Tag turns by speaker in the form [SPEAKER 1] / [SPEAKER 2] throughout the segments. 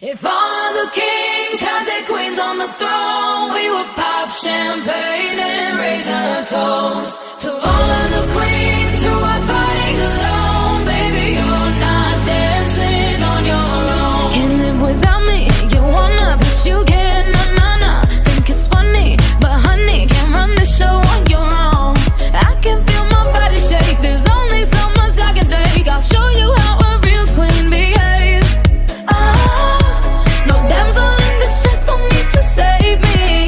[SPEAKER 1] If all of the kings had their queens on the throne, we would pop champagne and raise a toast to all of the queens who are fighting alone. Baby, you're not dancing on your own. Can't live without me, you wanna, but you can't, nah. Think it's funny, but honey, can't run the show on your own. I can feel my body shake, there's only so much I can take. I'll show you how a real queen behaves. No damsel in distress, don't need to save me.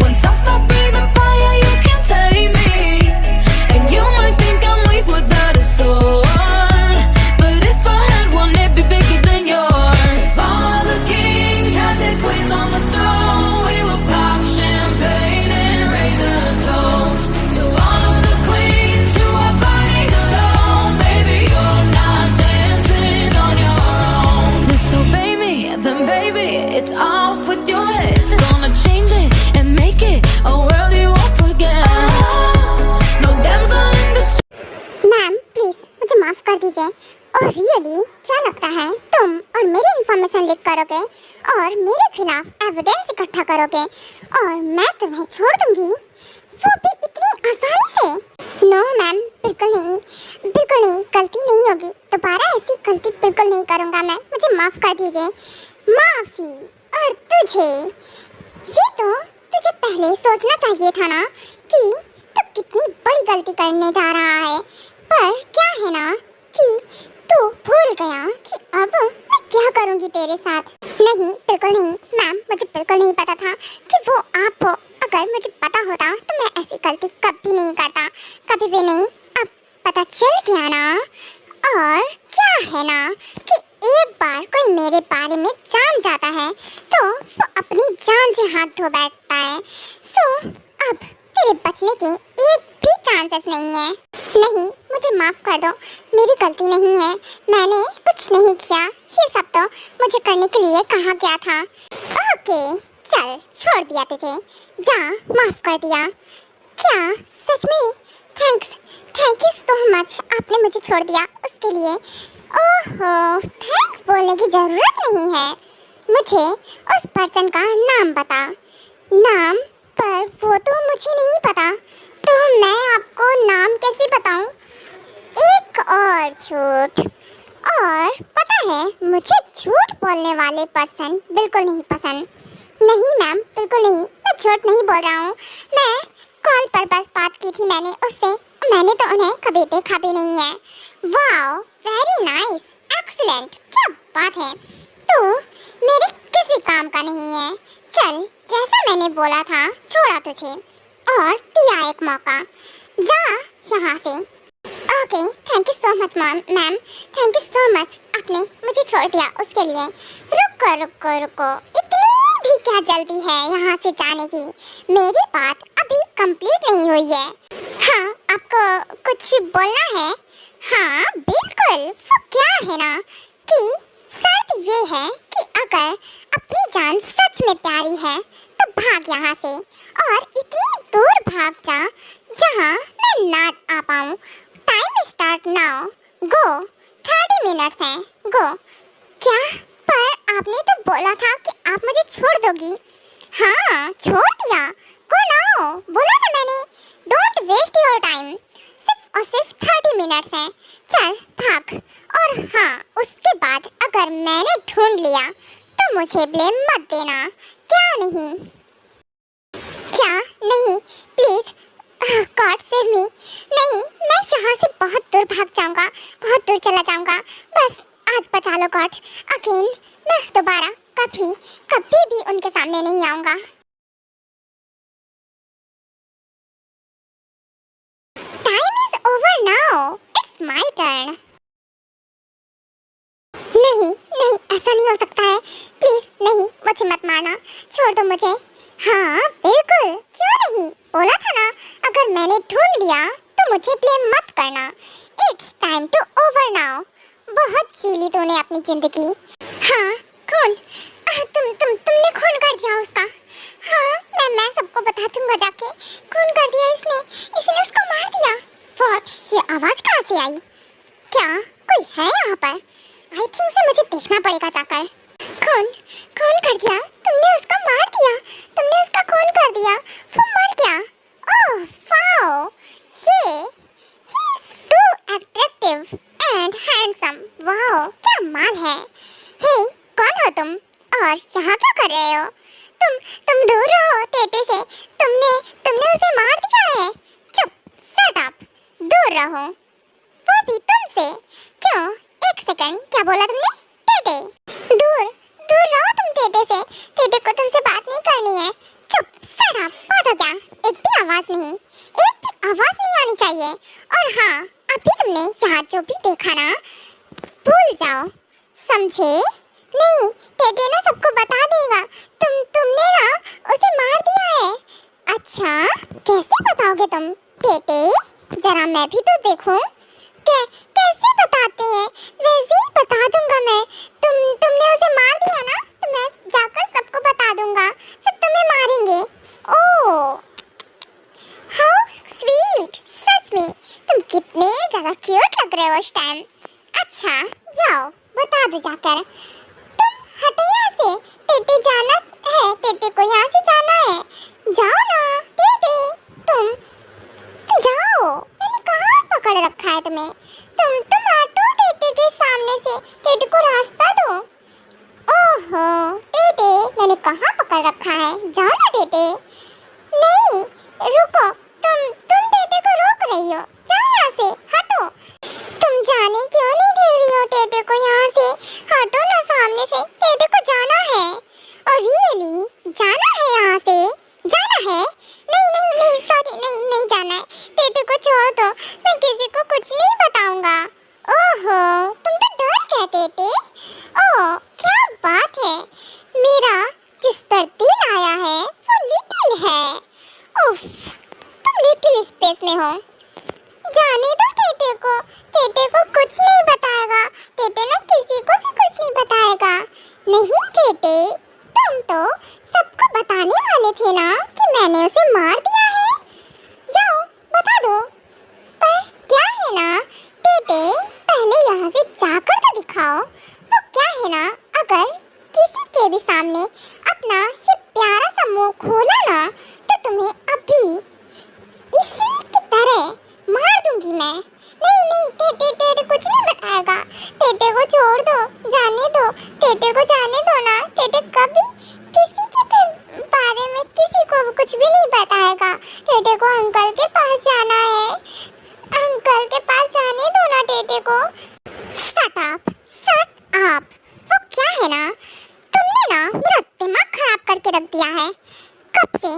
[SPEAKER 1] Once I stop breathing fire, you can't take me. And you might think I'm weak without a sword, but if I had one, it'd be bigger than yours. If all of the kings had their queens on the throne, we would pop champagne and raise a toast to all of the queens who are fighting alone. Baby, you're not dancing on your own. Disobey me, then baby, it's off with your head. Gonna change it and make it a world you won't forget. No damsel in distress.
[SPEAKER 2] Ma'am please मुझे माफ कर दीजिए। और really क्या लगता है तुम और मेरी इंफॉर्मेशन लीक करोगे और मेरे खिलाफ एविडेंस इकट्ठा करोगे और मैं तुम्हें छोड़ दूंगी, वो भी इतनी आसानी से? नो मैम, बिल्कुल नहीं, गलती नहीं होगी। दोबारा ऐसी गलती बिल्कुल नहीं करूँगा मैं, मुझे माफ़ कर दीजिए। माफ़ी? और तुझे? ये तो तुझे पहले सोचना चाहिए था ना कि तू कितनी बड़ी गलती करने जा रहा है। पर क्या है ना कि तू भूल गया कि अब मैं क्या करूँगी तेरे साथ। नहीं, बिल्कुल नहीं मैम, मुझे बिल्कुल नहीं पता था कि वो आप हो। अगर मुझे पता होता तो मैं ऐसी गलती कभी नहीं करता, कभी भी नहीं। अब पता चल गया ना। और क्या है ना कि एक बार कोई मेरे बारे में जान जाता है तो वो अपनी जान से हाथ धो बैठता है। सो अब तेरे बचने के एक भी चांसेस नहीं है। नहीं, मुझे माफ़ कर दो, मेरी गलती नहीं है, मैंने कुछ नहीं किया। ये सब तो मुझे करने के लिए कहा गया था। ओके चल, छोड़ दिया तुझे, जा, माफ़ कर दिया। क्या सच में? थैंक यू सो मच, आपने मुझे छोड़ दिया उसके लिए। ओहो, थैंक्स बोलने की ज़रूरत नहीं है। मुझे उस पर्सन का नाम बता। नाम? पर वो तो मुझे नहीं पता, तो मैं आपको नाम कैसे बताऊं? एक और झूठ। और पता है, मुझे झूठ बोलने वाले पर्सन बिल्कुल नहीं पसंद। नहीं मैम, बिल्कुल नहीं, मैं झूठ नहीं बोल रहा हूँ। मैं कॉल पर बस बात की थी मैंने उससे, मैंने तो उन्हें कभी देखा भी नहीं है। वाओ, वेरी नाइस, एक्सीलेंट, क्या बात है। तो मेरे किसी काम का नहीं है। चल, जैसा मैंने बोला था, छोड़ा तुझे और दिया एक मौका, जा यहाँ से। Okay, thank you so much ma'am, thank you so much, आपने मुझे छोड़ दिया उसके लिए। रुको, इतनी भी क्या जल्दी है यहाँ से जाने की? मेरी बात अभी कंप्लीट नहीं हुई है। हाँ, आपको कुछ बोलना है? हाँ बिल्कुल, वो क्या है ना कि शर्त ये है कि अगर अपनी जान सच में प्यारी है तो भाग यहाँ से और इतनी दूर भाग जा जहाँ मैं ना आ पाऊँ। टाइम स्टार्ट नाउ, गो। 30 मिनट्स हैं, गो। क्या? पर आपने तो बोला था कि आप मुझे छोड़ दोगी। हाँ, छोड़ दिया, गो नाउ, बोला ना मैंने। डोंट वेस्ट योर टाइम, सिर्फ और सिर्फ 30 मिनट्स हैं, चल भाग। और हाँ, उसके बाद अगर मैंने ढूंढ लिया तो मुझे ब्लेम मत देना। क्या नहीं? क्या नहीं? Please God save me. नहीं, मैं यहाँ से बहुत दूर भाग जाऊँगा, बहुत दूर चला जाऊँगा, बस आज बचा लो गॉड। अगेन मैं दोबारा कभी भी उनके सामने नहीं आऊँगा। Time is over now, it's my turn. नहीं, ऐसा नहीं हो सकता है, प्लीज नहीं, मुझे मत मारना, छोड़ दो मुझे। हाँ बिल्कुल, क्यों नहीं, बोला था ना, अगर मैंने ढूंढ लिया तो मुझे ब्लेम मत करना। It's time to over now. बहुत जी ली तूने अपनी जिंदगी। हाँ, खून, तुमने खून कर दिया उसका। हाँ, मैं सबको बता दूंगा जाके, खून कर दिया इसने उसको मार दिया। व्हाट, ये आवाज़ कहाँ से आई? क्या कोई है यहाँ पर? आई थिंक से मुझे देखना पड़ेगा जाकर। खून खून कर दिया, तुमने उसका मार दिया, तुमने उसका खून कर दिया, वो मर गया। ओह वाओ, ये he is too attractive and handsome. Wow क्या माल है। हे कौन हो तुम और यहाँ क्या कर रहे हो? तुम दूर रहो टेटे से, तुमने उसे मार दिया है। चुप, शट अप, दूर रहो, वो भी तुमसे। क्यों? एक सेकंड, क्या बोला तुमने? टेटे, दूर दूर रहो तुम टेटे से, टेटे को तुमसे बात नहीं करनी है। चुप, शट अप, बात हो क्या? एक भी आवाज नहीं आनी चाहिए। और हाँ, अभी तुमने यहाँ जो भी देखा ना, भूल जाओ, समझे? नहीं, टेटे ना सबको बता देगा तुमने ना उसे मार दिया है। अच्छा, कैसे बताओगे तुम टेटे? जरा मैं भी तो देखूं। कैसे बताते हैं? वैसे ही बता दूंगा मैं। तुमने उसे मार दिया ना, तो मैं जाकर सबको बता दूंगा, सब तुम्हें मारेंगे। ओह हाउ स्वीट, सच में तुम कितने ज़्यादा क्यूट लग रहे हो उस टाइम। अच्छा जाओ, बता दो जाकर। तुम हटो यहाँ से, टेटे जाना है, टेटे को यहाँ से जाना है। जाओ ना टेटे, तुम जाओ, मैंने कहाँ पकड़ रखा है तुम्हें? तुम हटो टेटे के सामने से, टेटे को रास्ता दो। ओहो टेटे, मैंने कहाँ पकड़ रखा है? जाओ ना टेटे। नहीं रुको, तुम टेटे को रोक रही हो, जाओ यहाँ से, हटो। तुम जाने क्यों नहीं दे रही हो टेटे को यहाँ से? हटो ना सामने से, टेटे को जाना है। और रियली जाना है यहाँ से? जाना है? नहीं सॉरी, नहीं जाना है। टेटे को छोड़ दो, मैं किसी को कुछ नहीं बताऊंगा। ओहो, तुम तो डर गए टेटे। ओह क्या बात है, मेरा जिस पर दिल आया है वो लिटिल है। उफ, तुम लिटिल स्पेस में हो। जाने दो टेटे को कुछ नहीं बताएगा। टेटे ना किसी को भी कुछ नहीं बताएगा। नहीं टेटे, तुम तो सबको बताने वाले थे ना कि मैंने उसे मार दिया है। जाओ बता दो। पर क्या है ना टेटे, पहले यहाँ से जाकर तो दिखाओ। वो क्या है ना, अगर किसी के भी सामने अपना ये प्यारा सा मुंह खोला ना, तो तुम्हें अभी इसी की तरह मार दूंगी मैं। नहीं टेटे कुछ नहीं बताएगा। टेटे को छोड़ दो, जाने दो, टेटे को जाने दो ना। टेटे कभी किसी के बारे में किसी को कुछ भी नहीं बताएगा। टेटे को अंकल के पास जाना है, अंकल के पास जाने दो ना टेटे को। Shut up. वो क्या है ना, तुमने ना मेरा दिमाग खराब करके रख दिया है। कब से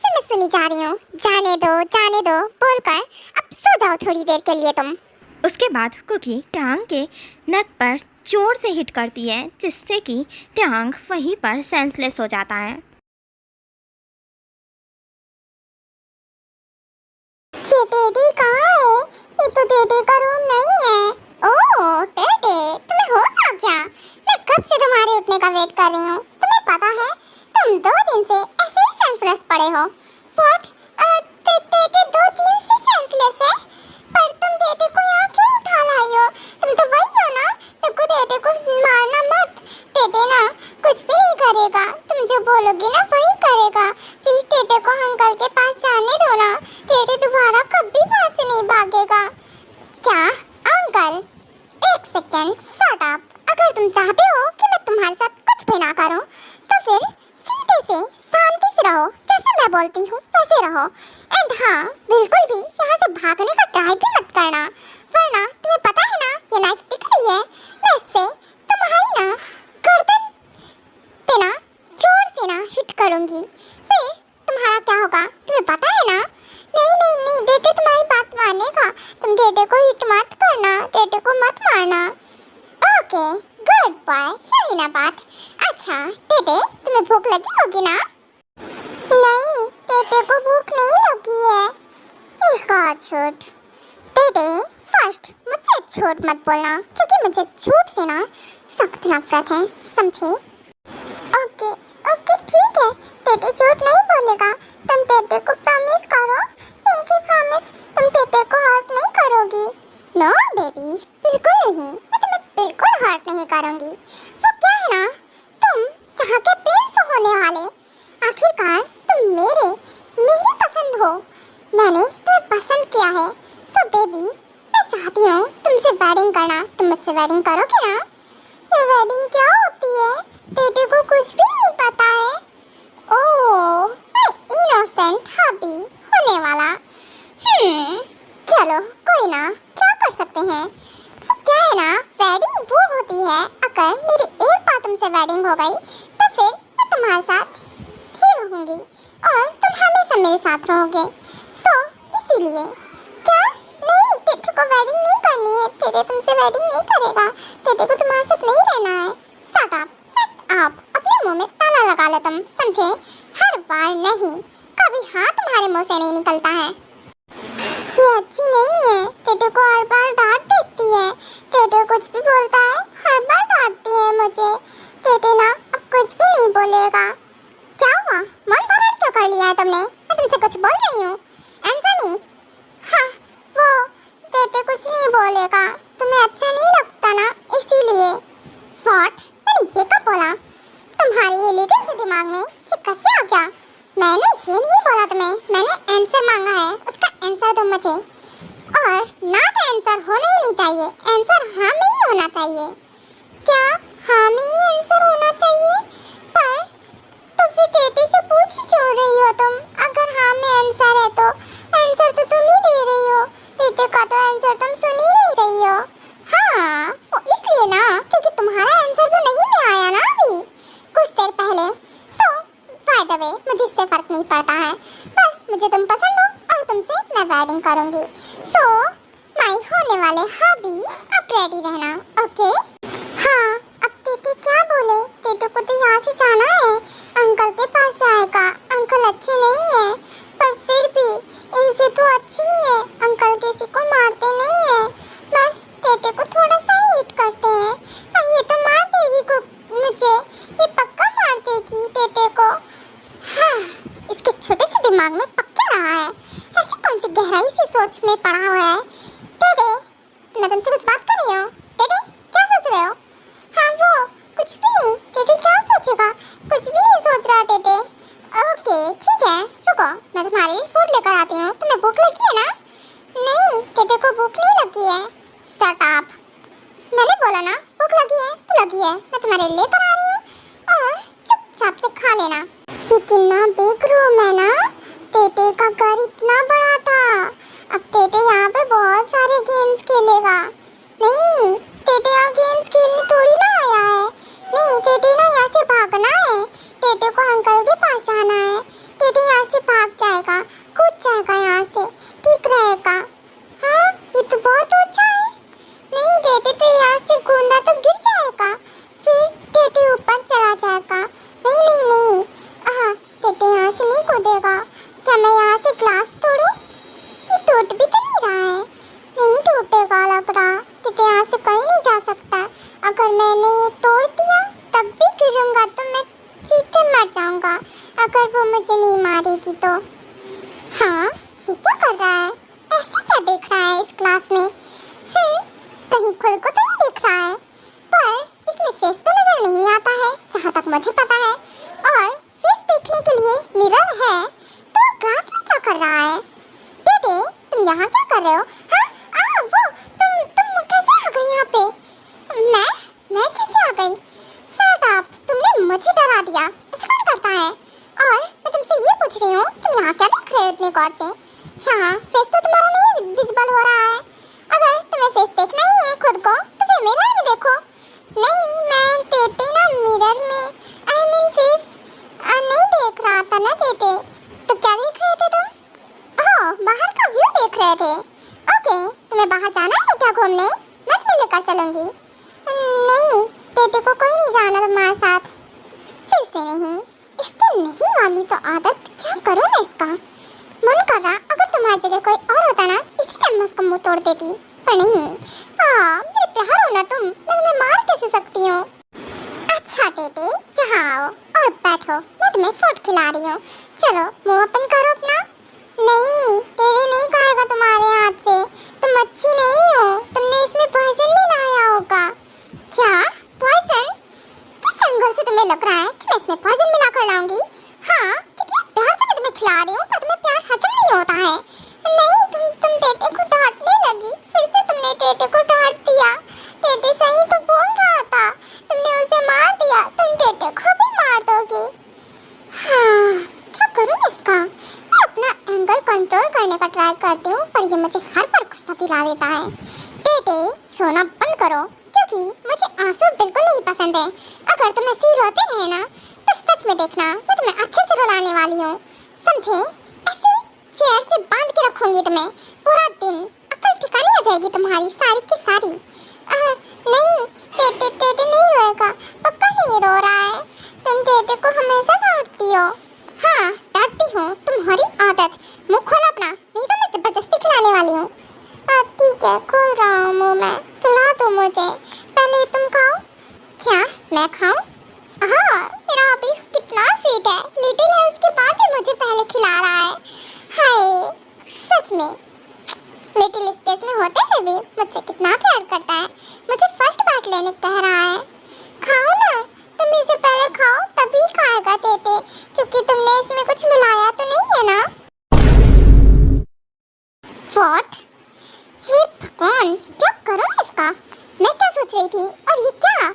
[SPEAKER 2] मैं सुनी जा रही हूँ, जाने दो बोलकर अब सो जाओ थोड़ी देर के लिए तुम।
[SPEAKER 3] उसके बाद कुकी ट्यांग के नेक पर जोर से हिट करती है, जिससे कि ट्यांग वहीं पर सेंसलेस हो जाता है।
[SPEAKER 2] ये टेडी कहाँ है? ये तो टेडी का रूम नहीं है। ओह टेडी, तुम्हें होश आ गया? मैं कब से तुम्हारे उठने का वेट कर रही हूँ। तुम्हें पता है तुम 2 दिन से ऐसे ही सेंसलेस पड़े हो। व्हाट? टेडी 2 दिन से सेंसलेस है? पर तुम टेडी को यहाँ क्यों उठा लाई हो? तुम तो वही हो ना, देखो टेडी को मारना मत। टेडी ना कुछ भी नहीं करेगा, तुम जो बोलोगी ना वही करेगा। प्लीज टेडी को अंकल के पास जाने दो ना। टेडी दोबारा कभी वहाँ से नहीं भागेगा। क्या अंकल? एक सेकेंड, शट अप। अगर तुम चाहते हो कि मैं तुम्हारे साथ कुछ भी ना करूं, तो फिर सीधे से शांति से रहो, जैसे मैं बोलती हूँ वैसे रहो। एंड हाँ, बिल्कुल भी यहाँ से भागने का ट्राई भी मत करना, वरना तुम्हें पता है ना ये नाइफ दिख रही है, मैं इससे तुम्हारी ना गर्दन पे ना जोर से ना हिट करूँगी। फिर तुम्हारा क्या होगा तुम्हें पता है ना? नहीं टेटे तुम्हारी बात मानेगा। तुम टेटे को हिट मत करना, टेटे को मत मारना। ओके गुड बॉय, यही ना बात। अच्छा टेटे, तुम्हें भूख लगी होगी ना? नहीं, टेटे को भूख नहीं लगी है। एक और झूठ। टेटे फर्स्ट मुझसे झूठ मत बोलना, क्योंकि मुझे झूठ से ना सख्त नफरत है, समझे? ओके ठीक है, टेटे झूठ नहीं बोलेगा। तुम टेटे को प्रॉमिस करो, पिंकी प्रॉमिस, तुम टेटे को हर्ट नहीं करोगी। नो बेबी, बिल्कुल नहीं, मैं तुम्हें बिल्कुल हर्ट नहीं करूंगी। वो क्या है ना, तुम यहाँ के वाले, आखिरकार तुम मेरी पसंद हो। मैंने तुम्हें पसंद किया है। सो बेबी, मैं चाहती हूँ तुमसे वेडिंग करना। तुम मुझसे वेडिंग करोगे ना? ये वेडिंग क्या होती है? टेटे को कुछ भी नहीं पता है। ओह, मैं इनोसेंट हबी होने वाला। चलो कोई ना, क्या कर सकते हैं। वो क्या है ना, वेडिंग वो होती है अगर मेरी एक बार तुमसे वेडिंग हो गई तो फिर मैं तुम्हारे साथ ही रहूंगी और तुम हमेशा मेरे साथ रहोगे। सो इसीलिए क्या नहीं, टेटे को वेडिंग नहीं करनी है। टेटे तुमसे वेडिंग नहीं करेगा। टेटे को तुम्हारे साथ नहीं रहना है। शट अप, अपने मुंह में ताला लगा लो तुम, समझे? हर बार नहीं, कभी हाँ तुम्हारे मुंह से नहीं निकलता है। ये अच्छी नहीं है। टेटे को हर बार डांट देती है। टेटे कुछ भी बोलता है हर बार डांटती है मुझे। टेटे ना अब कुछ भी नहीं बोलेगा। क्या हुआ, मन धारण क्यों कर लिया है तुमने? मैं तुमसे कुछ बोल रही हूँ। Answer me. हाँ, वो टेटे कुछ नहीं बोलेगा। तुम्हें अच्छा नहीं लगता ना, इसीलिए। व्हाट? मैंने ये कब बोला? तुम्हारे ये लिटिल से दिमाग में शिकस्त से आ गया। मैंने ये नहीं बोला तुम्हें, मैंने आंसर मांगा है, उसका आंसर दो मुझे। और ना तो आंसर होना ही नहीं चाहिए, आंसर हाँ में ही होना चाहिए। क्या हाँ में ही आंसर होना चाहिए? पर तो फिर टेटे से पूछ क्यों रही हो तुम? अगर हाँ में आंसर है तो आंसर तो तुम ही दे रही हो। टेटे का तो आंसर तुम सुन ही नहीं रही हो। हाँ, वो इसलिए ना क्योंकि तुम्हारा आंसर तो नहीं में आया ना अभी कुछ देर पहले। सो बाय द वे, मुझे इससे फर्क नहीं पड़ता है। बस मुझे तुम पसंद हो और तुमसे मैं वेडिंग करूंगी। सो माय होने वाले हबी, अब रेडी रहना, ओके? हाँ, अब टेटे क्या बोले? टेटे को तो यहाँ से जाना है, अंकल के पास जाएगा। अंकल अच्छे नहीं है, पर फिर भी इनसे तो अच्छी है। अंकल किसी को मारते नहीं है, बस टेटे को थोड़ा सा हिट करते हैं। और ये तो मार देगी मुझे, ये पक्का मार देगी टेटे को। हाँ, इसके छोटे से दिमाग में पक्का रहा है। ऐसी कौन सी गहराई से सोच में पड़ा हुआ है। टेटे, मैं तुमसे कुछ बात कर रही हूँ। टेटे, क्या सोच रहे हो? हाँ, वो कुछ भी नहीं। टेटे क्या सोचेगा? कुछ भी नहीं सोच रहा टेटे। ओके ठीक है, रुको, मैं तुम्हारे लिए फूड लेकर आती हूँ। तुम्हें भूख लगी है ना? नहीं, टेटे को भूख नहीं लगी है। शट अप, मैंने बोला ना भूख लगी है तो लगी है। मैं तुम्हारे लिए लेकर आ रही हूँ और चुपचाप से खा लेना। ये कितना बिग रूम है ना। टेटे का घर इतना बड़ा था। अब टेटे यहाँ पे बहुत सारे गेम्स खेलेगा। नहीं, टेटे यहाँ गेम्स खेलने थोड़ी ना आया है। नहीं, टेटे ना यहाँ से भागना है। टेटे को अंकल के पास जाना है। टेटे यहाँ से भाग जाएगा, कूद जाएगा यहाँ से, ठीक रहेगा। हाँ, ये तो बहुत ऊंचा है। नहीं, टेटे तो यहाँ से कूदा तो गिर जाएगा, फिर टेटे ऊपर चला जाएगा। नहीं नहीं नहीं, टेटे यहाँ से नहीं कूदेगा। क्या मैं यहाँ से ग्लास तोड़ूं? ये टूट भी तो नहीं रहा है। नहीं टूटेगा लग रहा। टेटे यहाँ से कहीं नहीं जा सकता। अगर मैंने ये तोड़ दिया तब भी गिरूंगा तो मैं चीखे मर जाऊंगा, अगर वो मुझे नहीं मारेगी तो। हाँ, ये क्या कर रहा है? ऐसे क्या देख रहा है इस क्लास में? कहीं खुद को तो नहीं देख रहा है, पर इसमें फेस तो नजर नहीं आता है जहाँ तक मुझे पता है। और फेस देखने के लिए मिरर है, तो क्लास में क्या कर रहा है? टेटे, तुम यहाँ क्या कर रहे हो? हाँ, वो तुम कैसे आ गई यहाँ पे? मैं कैसे आ गई? शट अप, तुमने मुझे डरा दिया। ऐसा कौन करता है? और मैं तुमसे ये पूछ रही हूँ, तुम यहाँ क्या देख रहे हो इतने गौर से? हाँ, फेस तो तुम्हारा नहीं विजिबल हो रहा है। अगर तुम्हें फेस देखना ही है खुद को तो फिर मिरर में देखो। नहीं, मैं टेटे ना मिरर में आई मीन फेस नहीं देख रहा था ना टेटे। तो क्या देख रहे थे तुम? ओह, बाहर का व्यू देख रहे थे। ओके, तुम्हें बाहर जाना है क्या घूमने? मैं तुम्हें लेकर चलूंगी। नहीं, टेटे को कोई नहीं जाना तुम्हारे साथ। फिर से नहीं, इसकी नहीं वाली तो आदत, क्या करूँ मैं इसका? मन कर रहा अगर तुम्हारी जगह कोई और होता ना, इसी टाइम मैं उसका मुंह तोड़ देती, पर नहीं। मेरे प्यार हो ना तुम, मैं तुम्हें मार कैसे सकती हूँ? अच्छा टेटे, यहाँ आओ और बैठो, मैं तुम्हें फूड खिला रही हूँ। चलो मुंह ओपन करो अपना। नहीं, टेटे नहीं खाएगा तुम्हारे हाथ से, तुम अच्छी नहीं हो। तुमने इसमें पॉइजन मिलाया होगा। क्या पॉइजन? किस एंगल से तुम्हें लग रहा है कि मैं इसमें पॉइजन मिला कर लाऊंगी? हाँ, कितने प्यार से मैं तुम्हें खिला रही हूँ, पर तुम्हें प्यार हजम नहीं होता है। नहीं, तुम टेटे को डांटने लगी, फिर से तुमने टेटे को डांट दिया। टेटे सही तो बोल रहा था, तुमने उसे मार दिया, तुम टेटे को भी मार दोगी। हाँ, क्या करूँ इसका? मैं अपना एंगर कंट्रोल करने का ट्राई करती हूँ, पर ये मुझे हर बार गुस्सा दिला देता है। टेटे, रोना बंद करो, क्योंकि मुझे आंसू बिल्कुल नहीं पसंद है। अगर तुम ऐसे ही रोते रहे ना, तो सच में देखना मैं तुम्हें अच्छे से रुलाने वाली हूँ, समझे? ऐसे चेयर से बांध के रखूंगी तुम्हें पूरा दिन, अकल ठिकाने आ जाएगी तुम्हारी सारी की सारी। नहीं, टेटे टेटे नहीं रोएगा, पक्का नहीं रो रहा है। तुम टेटे को हमेशा डांटती हो। हाँ, डांटती हूँ, तुम्हारी आदत। मुँह खोल अपना, नहीं तो मैं जबरदस्ती खिलाने वाली हूँ। ठीक है, खोल रहा हूँ मुँह मैं, खिला दो मुझे। पहले तुम खाओ। क्या मैं खाऊं? हाँ, मेरा अभी कितना स्वीट है, लिटिल है, उसके बाद भी मुझे पहले खिला रहा है। हाय, सच में लिटिल स्पेस में होते हुए भी मुझसे कितना प्यार करता है, मुझे फर्स्ट बाइट लेने कह रहा है। खाओ ना, तुम इसे पहले खाओ, तभी खाएगा टेटे, क्योंकि तुमने इसमें कुछ मिलाया तो नहीं है ना? व्हाट? हे भगवान, क्या करूं इसका? मैं क्या सोच रही थी, और ये क्या?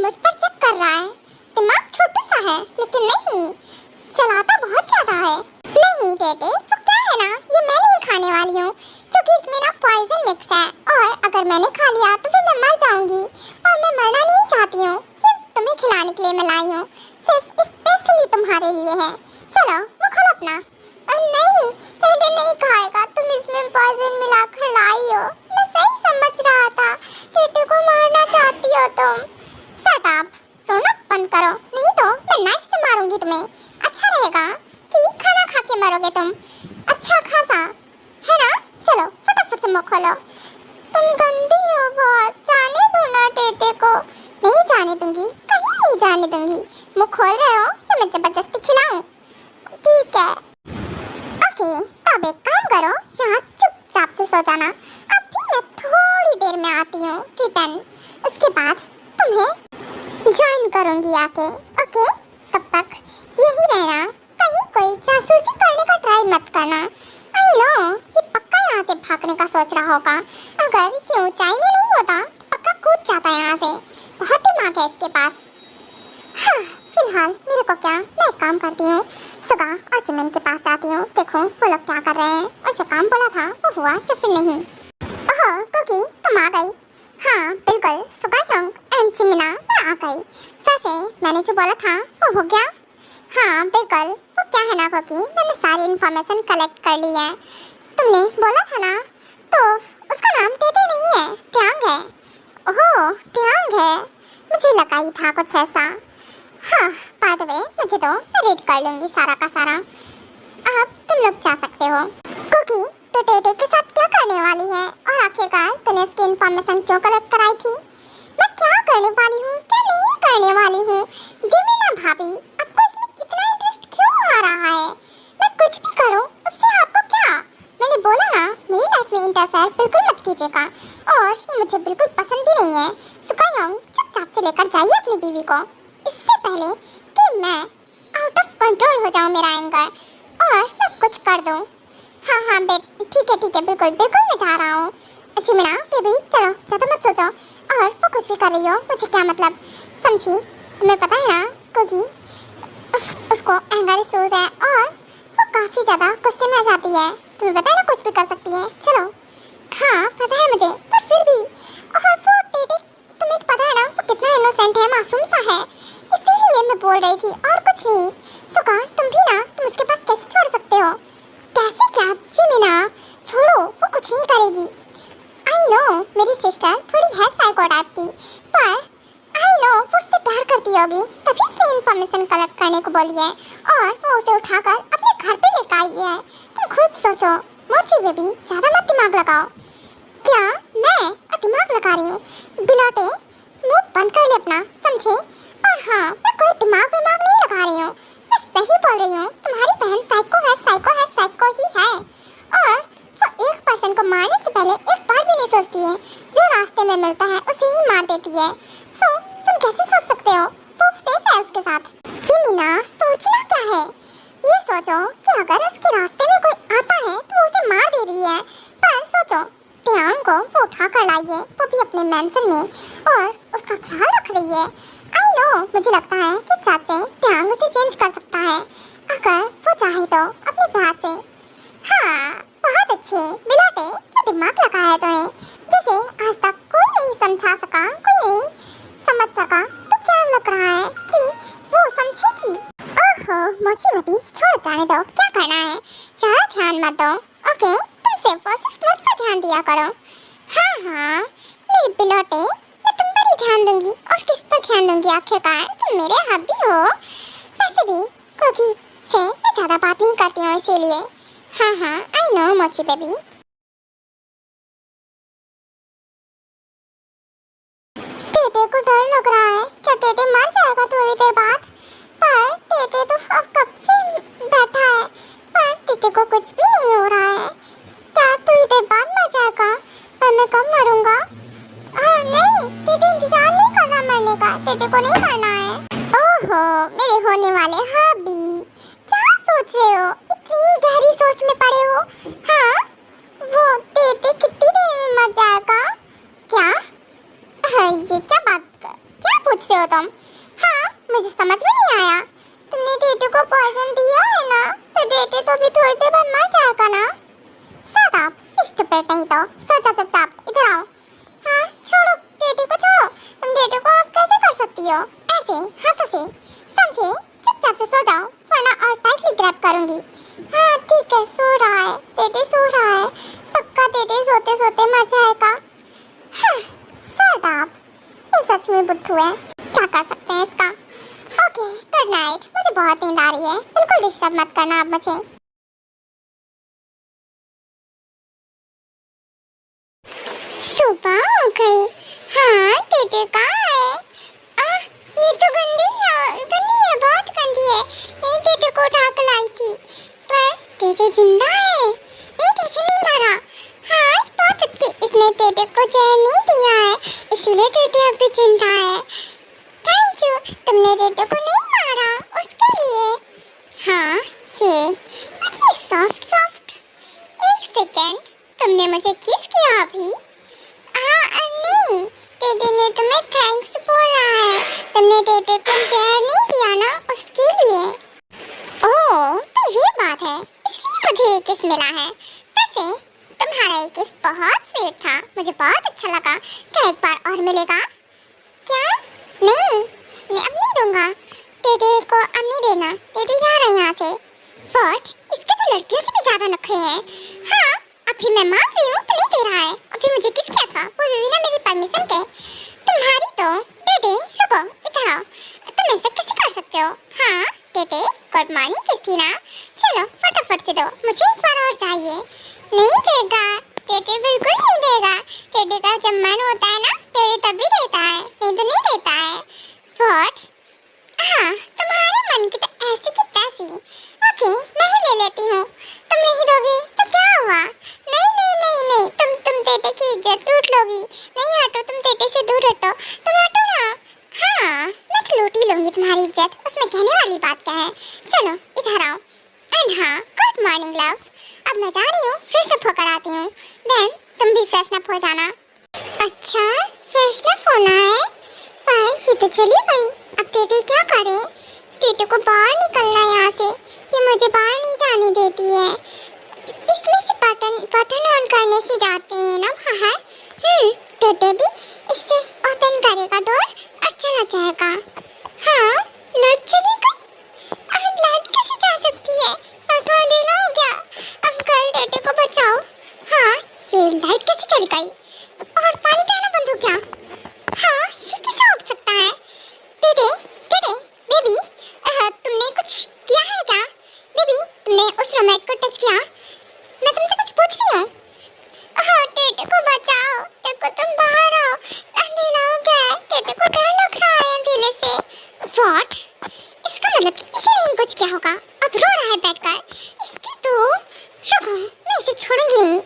[SPEAKER 2] मुझ पर चेक कर रहा है। दिमाग छोटा सा है, लेकिन नहीं, चलाता बहुत ज्यादा है। नहीं टेटे, वो क्या है ना, ये मैं नहीं खाने वाली हूँ, क्योंकि इसमें ना पॉइजन मिक्स है, और अगर मैंने खा लिया तो फिर मैं मर जाऊंगी, और मैं मरना नहीं चाहती हूँ। ये तुम्हें खिलाने के लिए मैं लाई हूँ, सिर्फ स्पेशली तुम्हारे लिए है। चलो, वो खोलो अपना। नहीं, टेटे नहीं खाएगा, तुम इसमें पॉइजन मिला कर लाई हो। मैं सही समझ रहा था, टेटे को मारना चाहती हो तुम। शट अप, रोना बंद करो, नहीं तो मैं नाइफ से मारूंगी तुम्हें। अच्छा रहेगा कि खाना खा के मरोगे तुम, अच्छा खासा, है ना? चलो फटाफट से मुँह खोलो। तुम गंदी हो बहुत, जाने दो ना टेटे को। नहीं जाने दूंगी, कहीं नहीं जाने दूंगी। मुँह खोल रहे हो या मैं जबरदस्ती खिलाऊं? ठीक है, ओके, तब एक काम करो, यहाँ चुपचाप से सो जाना। अभी मैं थोड़ी देर में आती हूँ रिटर्न, उसके बाद तुम्हें ज्वाइन करूँगी आके। ओके, तब तक यही रहना, कहीं कोई जासूसी करने का ट्राई मत करना। आई नो, ये पक्का यहाँ से भागने का सोच रहा होगा। अगर ये ऊंचाई में नहीं होता तो पक्का कूद जाता यहाँ से, बहुत दिमाग है इसके पास। हाँ, फिलहाल मेरे को क्या, मैं एक काम करती हूँ, सुगा और जिमिन के पास जाती हूँ, देखो वो लोग क्या कर रहे हैं, और जो काम बोला था वो हुआ या फिर नहीं। ओह कुकी, तुम आ गई। हाँ बिल्कुल, सुगायोंग एंड जिमिना, मैं आ गई। वैसे मैंने जो बोला था वो हो गया? हाँ बिल्कुल, वो क्या है ना कुकी, मैंने सारी इन्फॉर्मेशन कलेक्ट कर ली है। तुमने बोला था ना, तो उसका नाम टेटे नहीं है, ट्यांग है। ओह ट्यांग है, मुझे लगा ही था कुछ ऐसा। हाँ, बाय द वे, मुझे तो मैं रीड कर लूँगी सारा का सारा। अब तुम लोग जा सकते हो। कुकी, तो टेटे के साथ क्या करने वाली है, और आखिरकार तूने उसकी इन्फॉर्मेशन क्यों कलेक्ट कराई थी? मैं क्या करने वाली हूँ, क्या नहीं करने वाली हूँ? जिमिना भाभी, आपको इसमें कितना इंटरेस्ट क्यों आ रहा है? मैं कुछ भी करूँ, उससे आपको क्या? मैंने बोला ना, मेरी लाइफ में इंटरफेयर बिल्कुल मत कीजिएगा, और ये मुझे बिल्कुल पसंद भी नहीं है। सुगायोंग, चुपचाप से लेकर जाइए अपनी बीवी को, इससे पहले कि मैं आउट ऑफ कंट्रोल हो जाऊँ मेरा एंगर, और मैं कुछ कर दूँ। हाँ हाँ ठीक है, बिल्कुल बिल्कुल मैं जा रहा हूँ। जिमिना बेबी, चलो ज़्यादा मत सोचो, और वो कुछ भी कर रही हो मुझे क्या मतलब, समझी? तुम्हें पता है ना क्योंकि उसको एंगर इश्यूज है, और वो काफ़ी ज़्यादा गुस्से में आ जाती है। तुम्हें पता है ना, कुछ भी कर सकती है। चलो, हाँ पता है मुझे, पर फिर भी, और वो टेटे, तुम्हें तो पता है ना वो कितना इनोसेंट है, मासूम सा है, इसीलिए मैं बोल रही थी, और कुछ नहीं। सुगा, तुम भी ना, तुम उसके पास कैसे छोड़ सकते हो? कैसे क्या जिमिना, छोड़ो, वो कुछ नहीं करेगी। आई नो, मेरी सिस्टर थोड़ी है साइको टाइप की, पर आई नो वो उससे प्यार करती होगी, तभी उसने इन्फॉर्मेशन कलेक्ट करने को बोली है, और वो उसे उठाकर अपने घर पे लेकर आई है। तुम खुद सोचो, मोची बेबी, ज़्यादा मत दिमाग लगाओ। क्या मैं दिमाग लगा रही हूँ? बिलोटे, मुँह बंद कर ले अपना, समझे? और हाँ, मैं कोई दिमाग नहीं लगा रही हूँ, मैं सही बोल रही हूँ। तुम्हारी बहन साइको ही है, और वो एक पर्सन को मारने से पहले एक बार भी नहीं सोचती है, जो रास्ते में मिलता है उसे ही मार देती है। तो तुम कैसे सोच सकते हो वो सेफ जी मीना, सोचना क्या है? ये सोचो कि अगर उसके रास्ते में कोई आता है तो वो उसे मार दे रही है। पर सोचो, ट्यांग को वो उठा कर लाई है, वो भी अपने मेंशन में, और उसका ख्याल रख रही है। आई नो, मुझे लगता है कि साथ से ट्यांग उसे चेंज कर सकता है अगर वो चाहे तो अपने प्यार से। हाँ, बहुत अच्छे बिलाटे, क्या दिमाग लगा है तूने, जिसे आज तक कोई नहीं समझा सका, कोई नहीं समझ सका। तो क्या लग रहा है कि वो समझेगी? ओहो मोची बेबी, छोड़ जाने दो, क्या करना है, ज्यादा ध्यान मत दो। ओके, तुम सिर्फ और सिर्फ मुझ पर ध्यान दिया करो। हाँ हाँ मेरे बिलोटे, मैं तुम पर ही ध्यान दूंगी, और किस पर ध्यान दूंगी आखिरकार, तुम मेरे हब्बी हो। वैसे भी कुकी से मैं ज्यादा बात नहीं करती हूँ इसीलिए। हाँ हाँ आई नो मोची बेबी। टेटे को डर लग रहा है, क्या टेटे मर जाएगा थोड़ी देर बाद? पर टेटे तो अब कब से बैठा है, पर टेटे को कुछ भी नहीं हो रहा है। क्या थोड़ी देर बाद मर जाएगा? पर मैं कब मरूंगा? नहीं, टेटे इंतजार नहीं कर रहा मरने का, टेटे को नहीं मरना है। ओहो मेरे होने वाले हबी, क्या सोच रहे हो, इतनी गहरी सोच में पड़े हो? हाँ, वो टेटे कितनी देर में मर जाएगा? क्या? ये क्या पूछ रहे हो तुम? हाँ, मुझे समझ में नहीं आया। तुमने टेटे को पॉइजन दिया है ना, तो टेटे तो भी थोड़ी देर बाद मर जाएगा ना। शट अप, स्टूपिड नहीं तो सोचा चुपचाप, इधर आओ। हाँ छोड़ो, टेटे को छोड़ो, तुम टेटे को आप कैसे कर सकती हो ऐसे हाथों से, समझे? चुपचाप से सो जाओ, वरना और टाइटली ग्रैब करूंगी। हाँ ठीक है, सो रहा है टेटे, सो रहा है, पक्का टेटे सोते सोते मर जाएगा। हाँ शट अप, ये सच में बुद्धू है, क्या कर सकते हैं इसका। ओके गुड नाइट, मुझे बहुत नींद आ रही है, बिल्कुल डिस्टर्ब मत करना अब मुझे। सुबह हो गई। हाँ टेटे कहाँ है? ये तो गंदी है, बहुत गंदी है। ये टेटे को उठा कर लाई थी, पर टेटे जिंदा है, नहीं टेटे नहीं मरा। हाँ बहुत अच्छी, इसने टेटे को जहर नहीं दिया है, इसीलिए टेटे अभी जिंदा है। थैंक यू, तुमने टेटे को नहीं मारा उसके लिए। हाँ ये इतनी सॉफ्ट सॉफ्ट। एक सेकेंड, तुमने मुझे किस किया अभी? नहीं, टेटे ने तुम्हें थैंक्स बोला है, तुमने टेटे को जहर नहीं दिया ना उसके लिए। ओह तो ये बात है, इसलिए मुझे ये किस मिला है। वैसे तुम्हारा ये किस बहुत स्वीट था, मुझे बहुत अच्छा लगा। क्या एक बार और मिलेगा क्या? नहीं, मैं अब नहीं दूंगा टेटे को, अब नहीं देना, टेटे जा रहा है यहाँ से। व्हाट, इसके तो लड़कियों से भी ज्यादा नखरे हैं। हाँ अभी मैं मान रही हूँ तो नहीं दे रहा है, अभी मुझे किस किया था वो भी बिना मेरी परमिशन के। तुम्हारी तो टेटे, रुको इधर आओ, तुम ऐसा कैसे कर सकते हो? हाँ टेटे गुड मॉर्निंग किस थी ना, चलो फटाफट से दो, मुझे एक बार और चाहिए। नहीं देगा टेटे, बिल्कुल नहीं देगा। टेटे का जब मन होता है ना, टेटे तभी देता है, नहीं तो नहीं देता है। व्हाट? हाँ तुम्हारे मन की तो ऐसी की तैसी। ओके मैं ही ले लेती हूँ, तुम नहीं दोगे तो क्या हुआ? नहीं नहीं नहीं नहीं, तुम टेटे की इज्जत लूट लोगी। नहीं हटो, तुम टेटे से दूर हटो, तुम हटो ना। हाँ मैं तो लूट ही लूंगी तुम्हारी इज्जत, उसमें कहने वाली बात क्या है। चलो इधर आओ। एंड हाँ गुड मॉर्निंग लव, अब मैं जा रही हूँ, फ्रेशन अप होकर आती हूँ, देन तुम भी फ्रेशन अप हो जाना। अच्छा फ्रेशन अप होना है, पर ये तो चली गई, अब टेटे क्या करे? टेटे को बाहर निकलना है यहाँ से, ये मुझे बाहर नहीं जाने देती है। इसमें से बटन ऑन करने से जाते हैं ना बाहर। टेटे भी इससे ओपन करेगा डोर और चला जाएगा। हाँ लाइट चली गई, अब लाइट कैसे जा सकती है? तो अंधेरा हो गया, अंकल टेटे को बचाओ। हाँ ये लाइट कैसे चली गई और पानी पीना बंद हो गया? हाँ ये कैसे हो सकता है? टेटे टेटे बेबी, तुमने कुछ किया है क्या? बेबी तुमने उस रोमेट को टच किया? मैं तुमसे कुछ पूछ रही हूँ। टेटे को बचाओ, देखो तुम बाहर आओ, अंधेरा हो गया है, टेटे को डर लग रहा है अंधेरे से। व्हाट? इसका मतलब कि इसे नहीं कुछ किया होगा, अब रो रहा है बैठकर। इसकी तो रुको, मैं इसे छोड़ूंगी नहीं,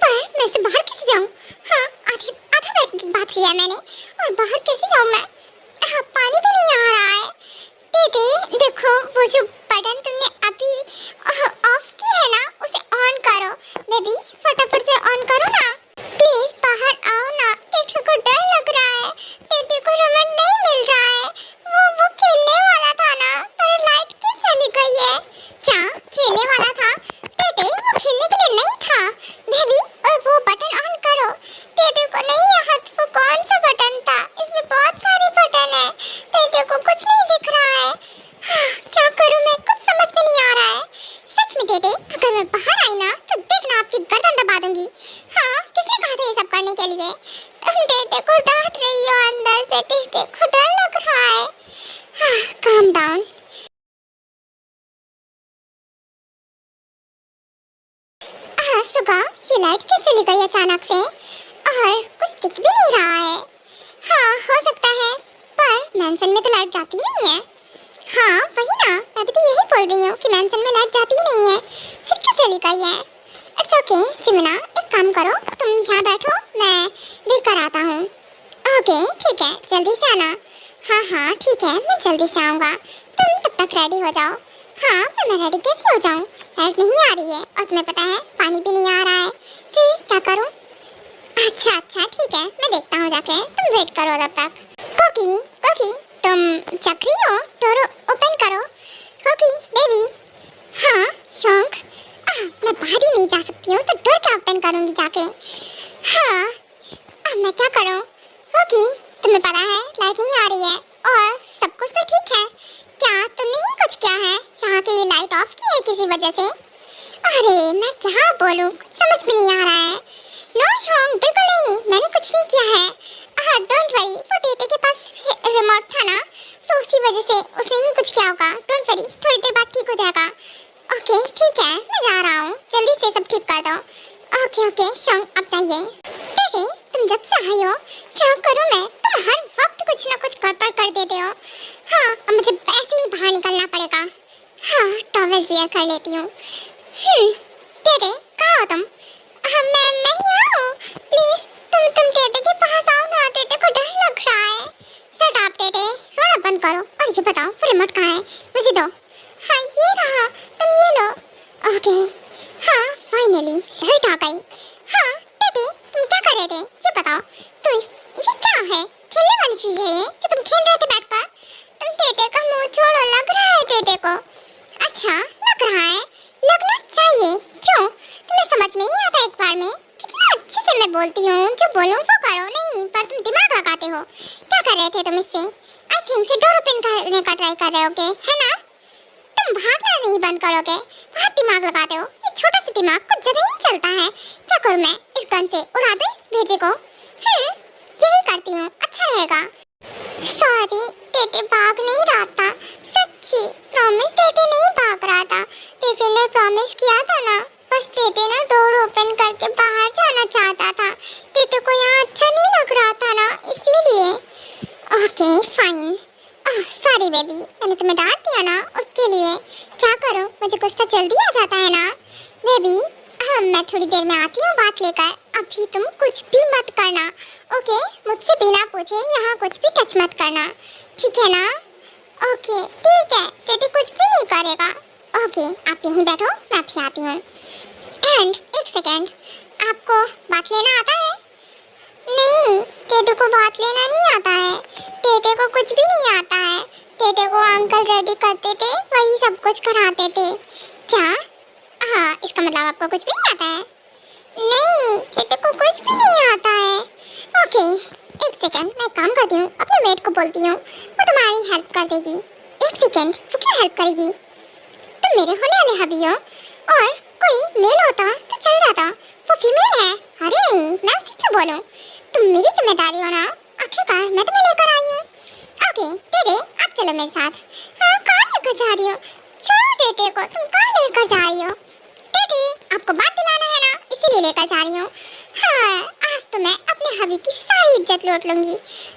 [SPEAKER 2] पर मैं इसे बाहर कैसे जाऊँ? हाँ आधा बात लिया मैंने, और बाहर कैसे जाऊँ मैं? पानी भी नहीं आ रहा है। टेटे देखो, वो जो बटन तुमने अभी ऑफ की है ना, उसे ऑन करो। बेबी फटाफट से ऑन करो ना, प्लीज बाहर आओ ना। टेटे को डर लग रहा है, टेटे को रिमोट नहीं मिल रहा है। वो खेलने वाला था ना, पर लाइट क्यों चली गई है? क्या खेलने वाला था? टेटे वो खेलने के लिए नहीं था। बेबी वो बटन ऑन करो। टेटे को नहीं याद वो कौन सा बटन था, इसमें बहुत सारे बटन है। टेटे को कुछ नहीं दिख रहा है। क्या करूं मैं, कुछ समझ में नहीं आ रहा है। सच में टेटे, अगर मैं बाहर आई ना तो देखना आपकी गर्दन दबा दूंगी। हाँ, किसने कहा था ये सब करने के लिए? तुम टेटे को डांट रही हो अंदर से, टेटे को डर लग रहा है। Calm down. सुगा, ये लाइट क्यों चली गई अचानक से और कुछ दिख भी नहीं रहा है? हाँ, हो सकता है, पर मैंसन में तो लाइट जाती ही नहीं है। हाँ वही ना, मैं भी तो यही बोल रही हूँ कि मैंसन में लाइट जाती ही नहीं है, फिर क्यों चली गई है? इट्स ओके जिमिना, एक काम करो, तुम यहाँ बैठो, मैं देख कर आता हूँ। ओके ठीक है, जल्दी से आना। हाँ हाँ ठीक है, मैं जल्दी से आऊँगा, तुम तब तक रेडी हो जाओ। हाँ पर मैं रेडी कैसे हो जाऊँ? लाइट नहीं आ रही है और तुम्हें पता है पानी भी नहीं आ रहा है, फिर क्या करूँ? अच्छा ठीक है, मैं देखता हूँ जाके, तुम वेट करो तब तक। कोकी कोकी, तुम जग रही हो? डोर ओपन करो। कोकी बेबी। हाँ शौक, मैं बाहर ही नहीं जा सकती हूँ तो डोर क्या ओपन करूँगी जाके? हाँ अब मैं क्या करूँ? कोकी तुम्हें पता है लाइट नहीं आ रही है और सब कुछ तो ठीक है, क्या तुमने ही कुछ किया है? यहाँ की लाइट ऑफ की है किसी वजह से? अरे मैं क्या बोलूँ, समझ में नहीं आ रहा है। नो शौक, बिल्कुल नहीं, मैंने कुछ नहीं किया है। डोंट वरी, वो टेटे के पास रिमोट था ना, सो उसी वजह से उसने ही कुछ किया होगा। डोंट वरी, थोड़ी देर बाद ठीक हो जाएगा। ओके ठीक है, मैं जा रहा हूँ, जल्दी से सब ठीक कर दो। ओके शौक अब जाइए। टेटे तुम जब से आई हो, क्या करूँ मैं? तुम हर वक्त कुछ ना कुछ गड़बड़ कर देते हो। हाँ अब मुझे ऐसे ही बाहर निकलना पड़ेगा। हाँ टॉवेल वियर कर लेती हूँ। टेटे कहाँ हो तुम? मैं यहाँ हूँ, प्लीज तुम टेटे के पास आओ ना, टेटे को डर लग रहा है। शट अप टेटे, रोना बंद करो और ये बताओ वो रिमोट कहाँ है, मुझे दो। हाँ ये रहा, तुम ये लो। ओके हाँ फाइनली लाइट आ गई। हाँ टेटे तुम क्या कर रहे थे ये बताओ? तो ये क्या है? खेलने वाली चीज है ये जो तुम खेल रहे थे बैठकर? तुम टेटे का मुंह छोड़ो, लग रहा है टेटे को। अच्छा लग रहा है, लगना चाहिए, क्यों तुम्हें समझ में नहीं आता? एक बार में कितना अच्छे से मैं बोलती हूँ, जो बोलूँ वो करो। नहीं पर तुम दिमाग लगाते हो। क्या कर रहे थे तुम इससे? आई थिंक से डोर ओपन करने का ट्राई कर रहे होगे, है ना? तुम भागना नहीं बंद करोगे, बहुत दिमाग लगाते हो। ये छोटा सा दिमाग कुछ जगह ही चलता है। क्या करूँ मैं, इस गन से उड़ा दूँ इस भेजे को? यही करती हूँ, अच्छा रहेगा। सॉरी टेटे भाग नहीं रहा था, सच्ची प्रॉमिस, टेटे नहीं भाग रहा था। टेटे ने प्रॉमिस किया था ना, बस टेटे ना डोर ओपन करके बाहर जाना चाहता था। टेटे को यहाँ अच्छा नहीं लग रहा था ना, इसीलिए। ओके फाइन, सॉरी बेबी, मैंने तुम्हें डांट दिया ना उसके लिए। क्या करूँ, मुझे गुस्सा जल्दी आ जाता है ना बेबी। मैं थोड़ी देर में आती हूँ बात लेकर, अभी तुम कुछ भी मत करना, ओके? मुझसे बिना पूछे यहाँ कुछ भी टच मत करना, ठीक है ना? ओके ठीक है, टेटे कुछ भी नहीं करेगा। ओके आप यहीं बैठो, मैं अभी आती हूँ। एंड एक सेकेंड, आपको बात लेना आता है? नहीं, टेटे को बात लेना नहीं आता है, टेटे को कुछ भी नहीं आता है। टेटे को अंकल रेडी करते थे, वही सब कुछ कराते थे। क्या? हाँ इसका मतलब आपको कुछ भी नहीं आता है? नहीं, टेटे को कुछ भी नहीं आता है। ओके एक सेकेंड, मैं काम करती हूँ, अपने मेट को बोलती हूँ, वो तुम्हारी हेल्प कर देगी। एक सेकेंड, वो क्या हेल्प करेगी? तुम मेरे होने वाले हबी हो, और कोई मेल होता तो चल जाता, वो फीमेल है। अरे नहीं, मैं उससे क्यों बोलूँ? तुम मेरी जिम्मेदारी हो ना, आखिरकार मैं तुम्हें लेकर आई हूँ। ओके टेटे आप चलो मेरे साथ। हाँ कहाँ लेकर जा रही हो? छोड़ो टेटे को, तुम कहाँ लेकर जा रही हो? टेटे आपको बात दिलाना है ना, इसीलिए लेकर जा रही हूँ। हाँ आज तो मैं अपने हबी की सारी इज्जत लूट लूंगी,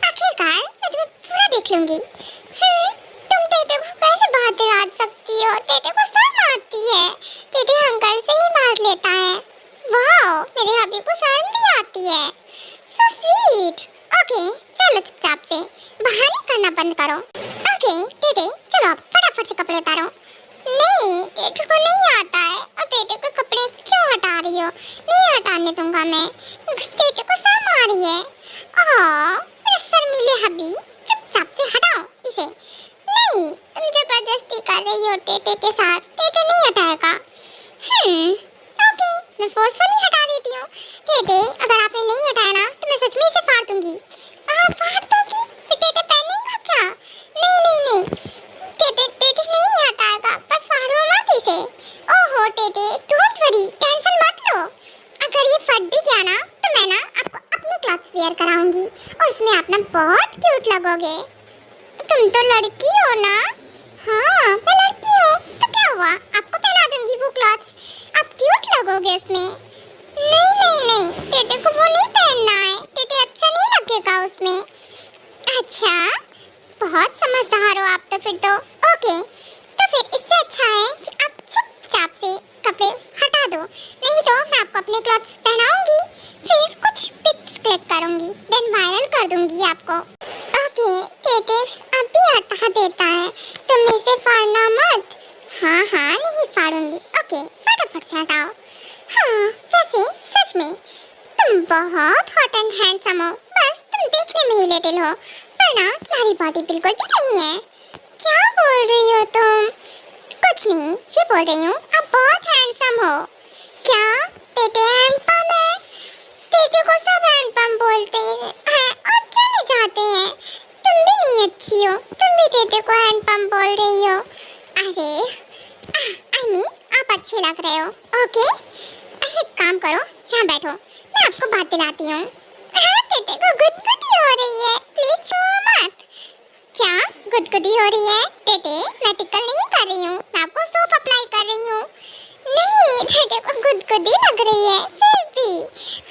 [SPEAKER 2] आखिरकार मैं तुम्हें पूरा देख लूंगी। तुम टेटे को कैसे बात दिला सकती हो? टेटे को शर्म आती है, टेटे अंकल से ही बात लेता है। वाह मेरे हबी को शर्म भी आती है, सो स्वीट। ओके चलो चुपचाप से बहाने करना बंद करो। ओके टेटे चलो आप से कपड़े उतारो। नहीं, टेटू को नहीं आता है। और टेटू के कपड़े क्यों हटा रही हो? नहीं हटाने दूंगा मैं। टेटू को शर्म आ रही है। मेरे शर्मीले हबी, चुपचाप से हटाओ इसे। नहीं, तुम जबरदस्ती कर रही हो टेटे के साथ। टेटे नहीं हटाएगा। ओके, मैं फोर्सफुली हटा देती हूँ। टेटे, अगर आपने नहीं हटाया ना तो मैं सच में इसे फाड़ दूंगी। फाड़ दोगी? फिर टेटे पहनेगा क्या? नहीं नहीं नहीं, टेटे नहीं हटाएगा, पर फाड़ो मत इसे। ओहो टेटे, डोंट वरी, टेंशन मत लो। अगर ये फट भी गया ना तो मैं ना आपको अपने क्लॉथ्स वेयर कराऊंगी और उसमें आप ना बहुत क्यूट लगोगे। तुम तो लड़की हो ना? हाँ, मैं लड़की हूँ, तो क्या हुआ? आपको पहना दूंगी वो क्लॉथ्स, आप क्यूट लगोगे उसमें। नहीं नहीं नहीं, टेटे को वो नहीं पहनना है। टेटे अच्छा नहीं लगेगा उसमें। अच्छा, बहुत समझदार हो आप तो फिर तो। ओके, तो फिर इससे अच्छा है कि आप चुपचाप से कपड़े हटा दो, नहीं तो मैं आपको अपने क्लॉथ्स पहनाऊंगी, फिर कुछ पिक्स क्लिक करूंगी, देन वायरल कर दूंगी आपको। ओके, टेटे अब भी हटा देता है, तुम इसे फाड़ना मत। हाँ हाँ, नहीं फाड़ूंगी। ओके, फटाफट से हटाओ। हाँ, वैसे सच में तुम बहुत हॉट एंड हैंडसम हो, बस तुम देखने में ही लिटिल हो, वरना तुम्हारी बॉडी बिल्कुल भी नहीं है। क्या बोल रही हो तुम? कुछ नहीं, ये बोल रही हूँ आप बहुत हैंडसम हो। क्या टेटे हैंडपम है? टेटे को सब हैंडपम बोलते हैं और चले जाते हैं। तुम भी नहीं अच्छी हो, तुम भी टेटे को हैंडपम बोल रही हो। अरे आई मीन आप अच्छे लग रहे हो। ओके, एक काम करो, यहाँ बैठो, मैं आपको बात दिलाती हूँ। हाँ, टेटे को गुदगुदी हो रही है, प्लीज छुओ मत। क्या गुदगुदी हो रही है? टेटे, मैं टिकल नहीं कर रही हूँ, मैं आपको सोप अप्लाई कर रही हूँ। नहीं, टेटे को गुदगुदी लग रही है, फिर भी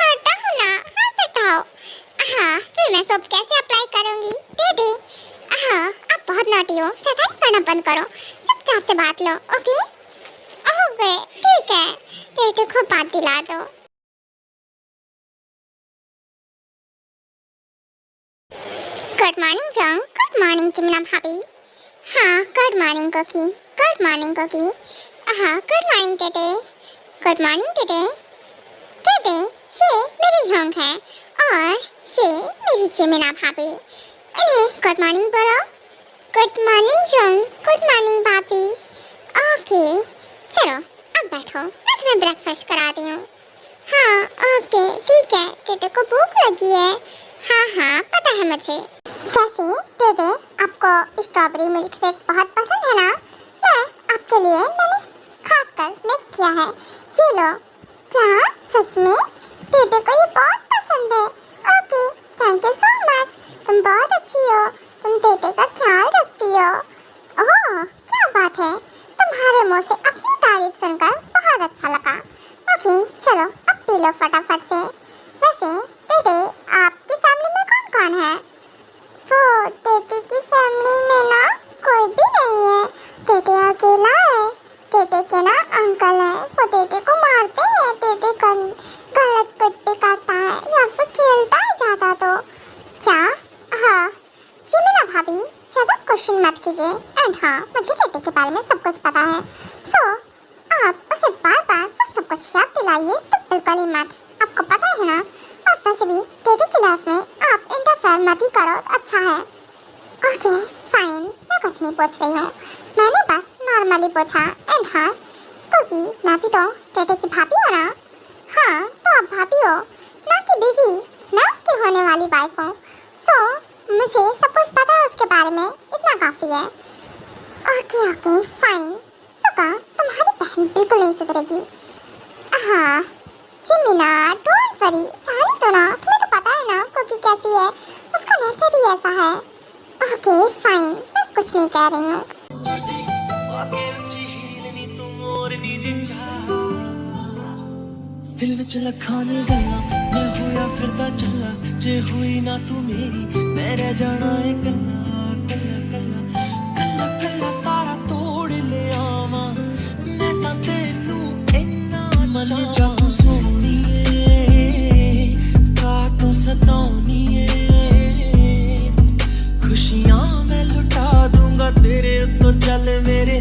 [SPEAKER 2] हटाओ ना, हाथ हटाओ। हाँ, फिर मैं सोप कैसे अप्लाई करूँगी? टेटे, हाँ, आप बहुत नॉटी हो, शैतानी करना बंद करो, चुपचाप से बात लो। ओके, हो गए, ठीक है, टेटे को बात दिला दो। गुड मॉर्निंग जंग, गुड मॉर्निंग चिमना भाभी। हाँ, गुड मॉर्निंग कोकी, गुड मॉर्निंग कोकी। हाँ, good morning Tete, good morning Tete. Tete, ये मेरी जंग है और ये मेरी चिमना भाभी। इन्हें गुड मॉर्निंग बोलो। गुड मॉर्निंग जंग, गुड मॉर्निंग भाभी। ओके, चलो अब बैठो, मैं तुम्हें ब्रेकफास्ट कराती हूँ। हाँ, ओके, ठीक है, टेटे को भूख लगी है। हाँ हाँ, पता है मुझे। वैसे टेटे, आपको स्ट्रॉबेरी मिल्क शेक बहुत पसंद है ना? मैं आपके लिए मैंने खासकर मेक किया है, ये लो। क्या सच में? टेटे को ये बहुत पसंद है। Okay, thank you so much, तुम बहुत अच्छी हो, तुम टेटे का ख्याल रखती हो। ओह, क्या बात है, तुम्हारे मुँह से अपनी तारीफ सुनकर बहुत अच्छा लगा। ओके, चलो अब पी लो फटाफट से। वैसे टेटे, आपकी फैमिली में कौन कौन है? वो टेटे की फैमिली में ना कोई भी नहीं है, टेटे अकेला है। टेटे के ना अंकल हैं, वो टेटे को मारते हैं, टेटे गलत कुछ भी करता है या फिर खेलता है ज़्यादा तो। क्या? हाँ, चिमिना भाभी, ज़्यादा क्वेश्चन मत कीजिए। एंड हाँ, मुझे टेटे के बारे में सब कुछ पता है, सो आप उसे बार बार वो सब कुछ याद दिलाइए तो बिल्कुल ही मत, आपको पता है ना। और वैसे भी टेटे की लाइफ में आप इंटरफेयर मत ही करो तो अच्छा है। ओके फाइन, मैं कुछ नहीं पूछ रही हूँ, मैंने बस नॉर्मली पूछा। एंड हाँ, क्योंकि मैं भी तो टेटे की भाभी हूँ ना। हाँ, तो आप भाभी हो ना कि बीवी, मैं उसकी होने वाली वाइफ हूँ, सो मुझे सब कुछ पता है उसके बारे में, इतना काफ़ी है। ओके ओके फाइन, सुका तुम्हारी बहन बिल्कुल नहीं सुधरेगी। हाँ चिमिना, डोंट वरी, जाने दो ना, तुम्हें तो पता है ना कुकी कैसी है, उसका नेचर ही ऐसा है। ओके फाइन, मैं कुछ नहीं कह रही हूँ।
[SPEAKER 4] दिल विच लखाने गल्ला मैं होया फिरदा चला, जे हुई ना तू मेरी मैं रह जाना है कल्ला कल्ला कल्ला कल्ला कल्ला तारा तोड़ ले आवा मैं तां तेनू इन्ना मन चाहूं सोनीए का तू सताउनीए खुशियां मैं लुटा दूंगा तेरे तो चल मेरे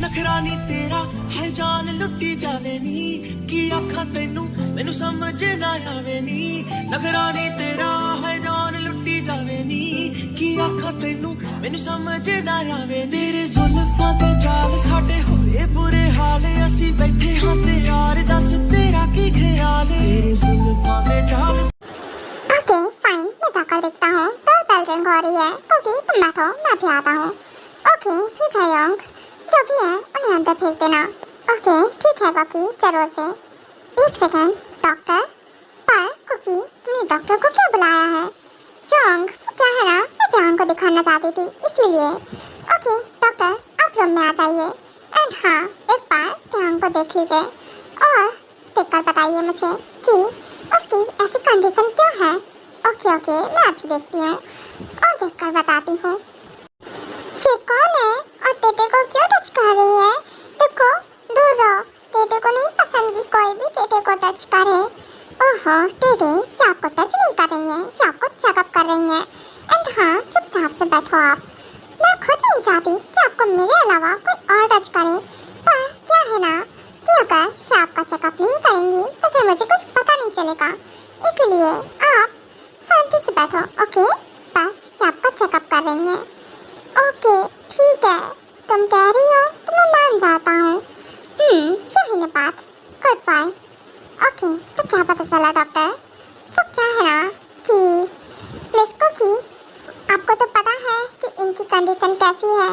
[SPEAKER 4] नखरा नी तेरा है जान लुटी जावे नी की आखा तेनू मैनू समझ ना आवे नी नखरा नी तेरा है जान लुटी जावे नी की आखा तेनू मैनू समझ ना आवे तेरे जुल्फां ते जाल साडे होए बुरे हाल असी बैठे हां ते यार दस तेरा की ख्याल तेरे जुल्फां ते जाल
[SPEAKER 2] ओके फाइन, मैं जाकर देखता हूँ। डोरबेल रिंग हो रही है। ओके तुम बैठो, मैं भी आता हूँ। ओके ठीक है योंग, जो भी है उन्हें अंदर भेज देना। ओके ठीक है कुकी, जरूर से। एक सेकंड डॉक्टर, पर कुकी तुमने डॉक्टर को क्यों बुलाया है? योंग क्या है ना, मैं जांग को दिखाना चाहती थी इसीलिए। ओके डॉक्टर आप रूम में आ जाइए एंड हाँ एक बार जांग को देख लीजिए और देखकर बताइए मुझे कि उसकी ऐसी कंडीशन क्यों है। ओके ओके मैं अभी देखती हूँ और देखकर बताती हूँ। ये कौन है और टेटे को क्यों टच कर रही है? देखो दूर रहो, टेटे को नहीं पसंद कि कोई भी टेटे को टच करे। ओहो टेटे ये आपको टच नहीं कर रही है, ये आपको चेकअप कर रही है। एंड हाँ चुपचाप से बैठो आप। मैं खुद नहीं चाहती कि आपको मेरे अलावा कोई और टच करे, पर क्या है ना कि अगर ये आपका चेकअप नहीं करेंगी तो फिर मुझे कुछ पता नहीं चलेगा, इसलिए आप शांति से बैठो। ओके बस ये आपका चेकअप कर रही हैं। ओके ठीक है, तुम कह रही हो तो मैं मान जाता हूँ। यही ना बात, गुड बाय। ओके तो क्या पता चला डॉक्टर? वो क्या है ना कि मिस कुकी आपको तो पता है कि इनकी कंडीशन कैसी है।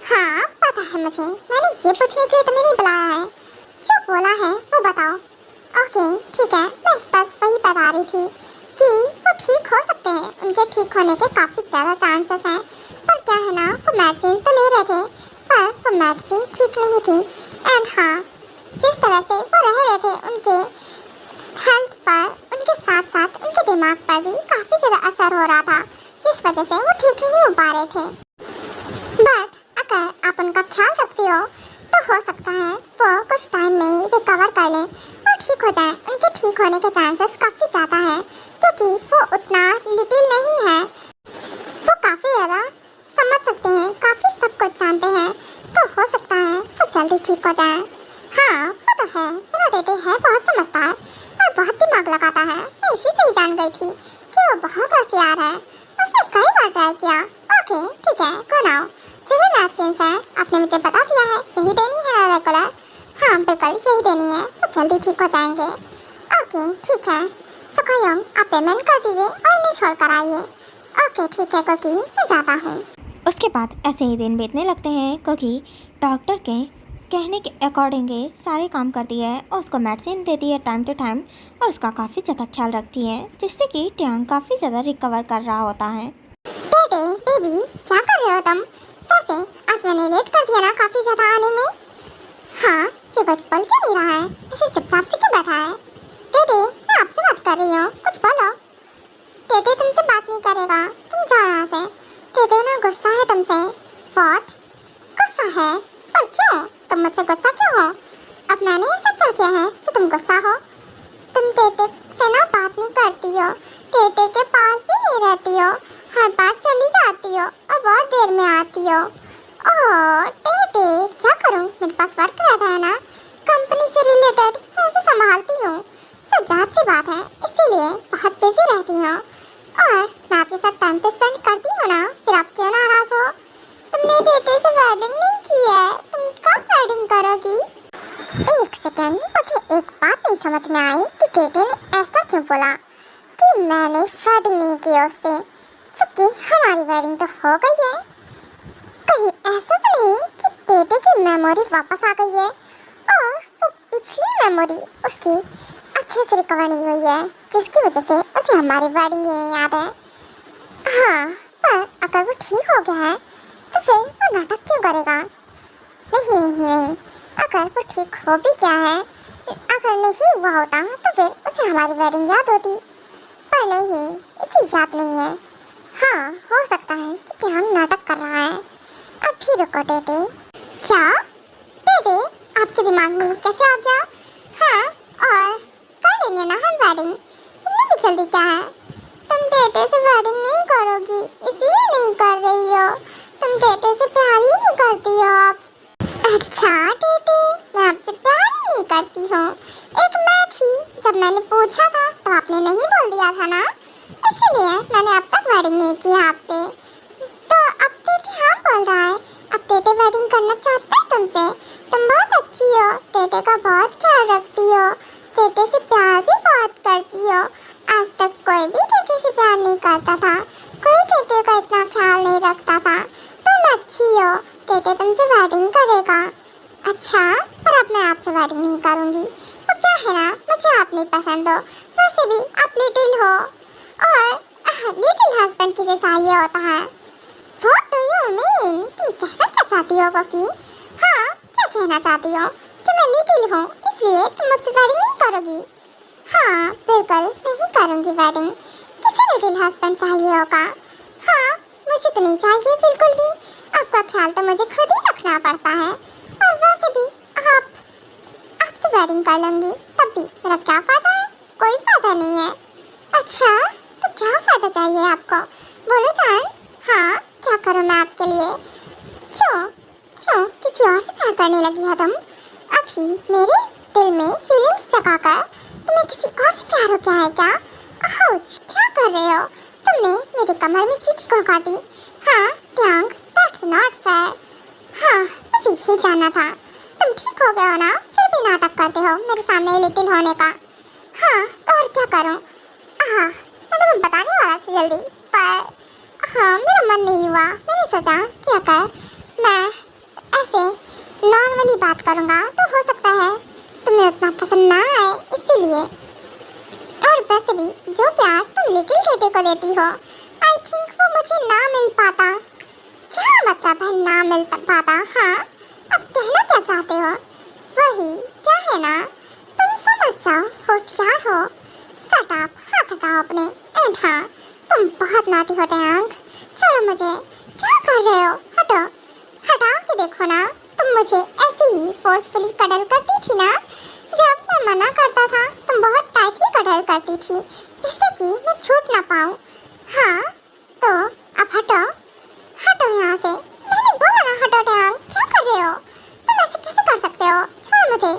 [SPEAKER 2] हाँ पता है मुझे, मैंने ये पूछने के लिए तुम्हें नहीं बुलाया है, जो बोला है वो बताओ। ओके ठीक है, मैं बस वही बता रही थी कि वो ठीक हो सकते हैं, उनके ठीक होने के काफ़ी ज़्यादा चांसेस हैं। पर क्या है ना वो मेडिसिन तो ले रहे थे पर वो मेडिसिन ठीक नहीं थी। एंड हाँ जिस तरह से वो रह रहे थे उनके हेल्थ पर, उनके साथ साथ उनके दिमाग पर भी काफ़ी ज़्यादा असर हो रहा था, जिस वजह से वो ठीक नहीं हो पा रहे थे। बट अगर आप उनका ख्याल रखती हो तो हो सकता है वो कुछ टाइम में ही रिकवर कर लें और ठीक हो जाएं। उनके ठीक होने के चांसेस काफ़ी ज़्यादा हैं क्योंकि वो उतना लिटिल नहीं है, वो काफ़ी ज़्यादा समझ सकते हैं, काफ़ी सब कुछ जानते हैं, तो हो सकता है वो जल्दी ठीक हो जाए। हाँ वो तो है, मेरा बेटे है बहुत समझदार और बहुत दिमाग लगाता है। मैं इसी से ही जान गई थी कि वो बहुत होशियार है, उसने कई बार ट्राई किया। ओके ठीक है गो नाउ, जो भी मेडिसिन है आपने मुझे बता दिया है यही देनी है रेगुलर। हाँ बिल्कुल यही देनी है, वो जल्दी ठीक हो जाएंगे। ओके ठीक है सुखयोंग आप पेमेंट कर दीजिए और इन्हें छोड़ कर आइए। ओके ठीक है कुकी मैं जाता हूँ।
[SPEAKER 3] उसके बाद ऐसे ही दिन बीतने लगते हैं क्योंकि डॉक्टर के कहने के अकॉर्डिंग सारे काम करती है और उसको मेडिसिन देती है टाइम टू टाइम और उसका काफ़ी ज़्यादा ख्याल रखती है, जिससे कि ट्यांग काफ़ी ज़्यादा रिकवर कर रहा होता है।
[SPEAKER 2] टेटे बेबी क्या कर रहे हो तुम? वैसे आज मैंने लेट कर दिया ना काफ़ी ज़्यादा आने में। हाँ ये कुछ बोल क्यों नहीं रहा है, ऐसे चुपचाप से क्यों बैठा है? टेटे मैं आपसे बात कर रही हूँ, कुछ बोलो। टेटे तुमसे बात नहीं करेगा, तुम जाओ यहाँ से। टेटे ना गुस्सा है तुमसे। व्हाट? गुस्सा है? पर क्यों? तुम मुझसे गुस्सा क्यों हो? अब मैंने ऐसा क्या किया है जो तुम गुस्सा हो? तुम टेटे से ना बात नहीं करती हो, टेटे के पास भी नहीं रहती हो, हर बार चली जाती हो और बहुत देर में आती हो। ओह टेटे क्या करूँ, मेरे पास वर्क रहता है ना, कंपनी से रिलेटेड मैं इसे संभालती हूँ, सब जात सी बात है, इसीलिए बहुत बिजी रहती हूँ और मैं आपके साथ टाइम तो स्पेंड करती हूँ ना, फिर आप क्यों नाराज़ हो? तुमने टेटे से वेडिंग नहीं की है, तुम कब वेडिंग करोगी? एक सेकंड, मुझे एक बात नहीं समझ में आई कि टेटे ने ऐसा क्यों बोला कि मैंने वेडिंग नहीं की उससे, जबकि हमारी वेडिंग तो हो गई है। कहीं ऐसा तो नहीं कि टेटे की मेमोरी वापस आ गई है और वो पिछली मेमोरी उसकी अच्छे से रिकवर नहीं हुई है, जिसकी वजह से उसे हमारी वेडिंग ही नहीं याद है। हाँ पर अगर वो ठीक हो गया है तो फिर वो नाटक क्यों करेगा? नहीं नहीं नहीं, अगर वो ठीक हो भी गया है, अगर नहीं हुआ होता तो फिर उसे हमारी वेडिंग याद होती, पर नहीं इसे याद नहीं है। हाँ हो सकता है कि ट्यांग नाटक कर रहा है। अब भी रुको टेटे। क्या टेटे आपके दिमाग में ये कैसे आ गया? हाँ और कर लेंगे ना हम वेडिंग, इतनी भी जल्दी क्या है? तुम टेटे से वेडिंग नहीं करोगी इसीलिए नहीं कर रही हो, तुम टेटे से प्यार ही नहीं करती हो अब। अच्छा टेटे, मैं आपसे प्यार ही नहीं करती हूँ। एक मैं थी, जब मैंने पूछा था तो आपने नहीं बोल दिया था ना, इसीलिए मैंने अब तक वेडिंग नहीं की आपसे। तो अब टेटे हाँ बोल रहा है, अब टेटे वेडिंग करना चाहता है तुमसे। तुम बहुत अच्छी हो, टेटे का बहुत ख्याल रखती हो, टेटे से प्यार भी बहुत करती हो। आज तक कोई भी टेटे से प्यार नहीं करता था, कोई टेटे का इतना ख्याल नहीं रखता था। तुम अच्छी हो, टेटे तुमसे वेडिंग करेगा। अच्छा, पर अब मैं आपसे वेडिंग नहीं करूँगी। वो क्या है ना, मुझे आप नहीं पसंद हो, वैसे भी आप लिटिल हो, और लिटिल हस्बैंड किसे चाहिए होता है। What do you mean? तुम कहना क्या चाहती हो कोकी? हाँ, क्या कहना चाहती हो कि मैं लिटिल हूँ इसलिए तुम मुझसे वेडिंग नहीं करोगी? हाँ, बिल्कुल नहीं करूँगी वेडिंग। किसे लिटिल हस्बैंड चाहिए होगा? हाँ, मुझे तो नहीं चाहिए बिल्कुल भी। आपका ख्याल तो मुझे खुद ही रखना पड़ता है, और वैसे भी आपसे वेडिंग कर लूँगी तब भी मेरा क्या फ़ायदा है? कोई फ़ायदा नहीं है। अच्छा, तो क्या फ़ायदा चाहिए आपको? बोलो जान। हाँ, क्या करूँ मैं आपके लिए? क्यों किसी और से प्यार करने लगी हो तुम? अभी मेरे दिल में फीलिंग्स जगाकर तुम्हें किसी और से प्यार हो गया है क्या? आउच, क्या कर रहे हो? तुमने मेरे कमर में चींटी को काटी। हाँ ट्यांग, दैट्स नॉट फेयर। हाँ, मुझे यही जानना था। तुम ठीक हो गए हो ना, फिर भी नाटक करते हो मेरे सामने लिटिल होने का। हाँ, तो और क्या करूँ? मैं तुम्हें बताने वाला था जल्दी, पर हाँ मेरा मन नहीं हुआ। मैंने सोचा कि अगर मैं ऐसे नॉर्मली बात करूँगा तो हो सकता है तुम्हें उतना पसंद ना आए, इसीलिए। और वैसे भी जो प्यार तुम लिटिल टेटे को देती हो, आई थिंक वो मुझे ना मिल पाता। क्या मतलब है ना मिल पाता? हाँ, अब कहना क्या चाहते हो? वही क्या है ना, तुम समझ जाओ, होशियार हो। शट अप, हाथ हटाओ अपने। एंड हाँ, तुम बहुत नाटी हो ट्यांग। चलो, मुझे क्या कर रहे हो? हटो, हटा के देखो ना। तुम मुझे ऐसे ही फोर्सफुली कडल करती थी ना। जब मैं मना करता था तुम बहुत टाइटली कडल करती थी, जिससे कि मैं छूट ना पाऊँ। हाँ, तो अब हटो, हटो यहाँ से। मैंने बोला ना हटो ट्यांग, क्या कर रहे हो? तुम ऐसे कैसे कर सकते हो? छोड़ो मुझे।